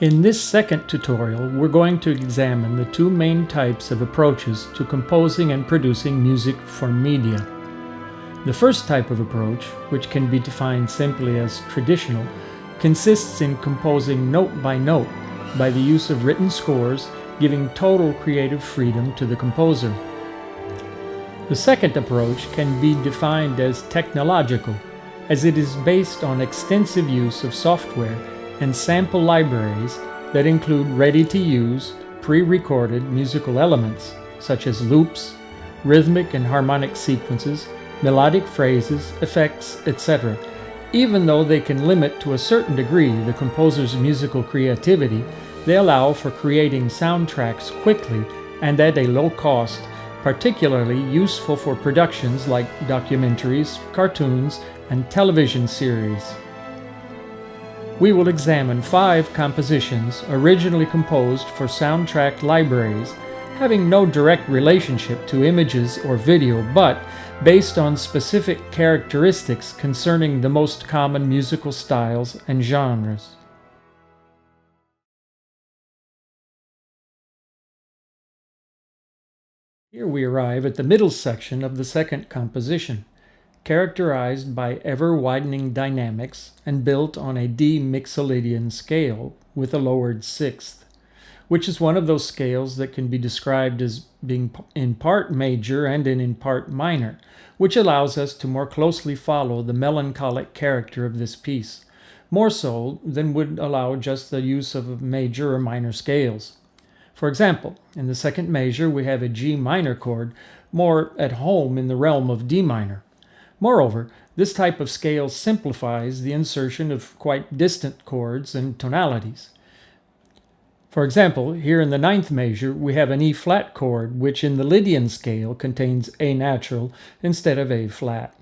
In this second tutorial, we're going to examine the two main types of approaches to composing and producing music for media. The first type of approach, which can be defined simply as traditional, consists in composing note by the use of written scores, giving total creative freedom to the composer. The second approach can be defined as technological, as it is based on extensive use of software and sample libraries that include ready-to-use, pre-recorded musical elements, such as loops, rhythmic and harmonic sequences, melodic phrases, effects, etc. Even though they can limit to a certain degree the composer's musical creativity, they allow for creating soundtracks quickly and at a low cost, particularly useful for productions like documentaries, cartoons, and television series. We will examine 5 compositions originally composed for soundtrack libraries, having no direct relationship to images or video, but based on specific characteristics concerning the most common musical styles and genres. Here we arrive at the middle section of the second composition, characterized by ever-widening dynamics and built on a D Mixolydian scale with a lowered sixth, which is one of those scales that can be described as being in part major and in part minor, which allows us to more closely follow the melancholic character of this piece, more so than would allow just the use of major or minor scales. For example, in the second measure we have a G minor chord, more at home in the realm of D minor. Moreover, this type of scale simplifies the insertion of quite distant chords and tonalities. For example, here in the ninth measure we have an E flat chord, which in the Lydian scale contains A natural instead of A flat.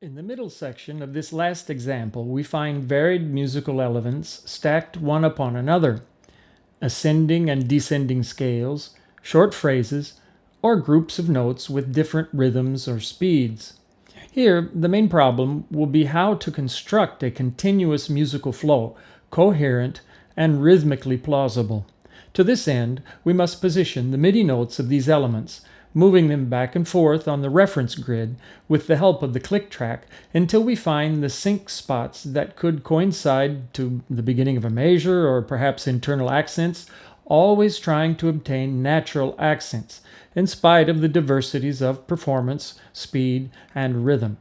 In the middle section of this last example, we find varied musical elements stacked one upon another, ascending and descending scales, short phrases, or groups of notes with different rhythms or speeds. Here, the main problem will be how to construct a continuous musical flow, coherent and rhythmically plausible. To this end, we must position the Midi notes of these elements, moving them back and forth on the reference grid with the help of the click track until we find the sync spots that could coincide to the beginning of a measure or perhaps internal accents, always trying to obtain natural accents in spite of the diversities of performance, speed, and rhythm.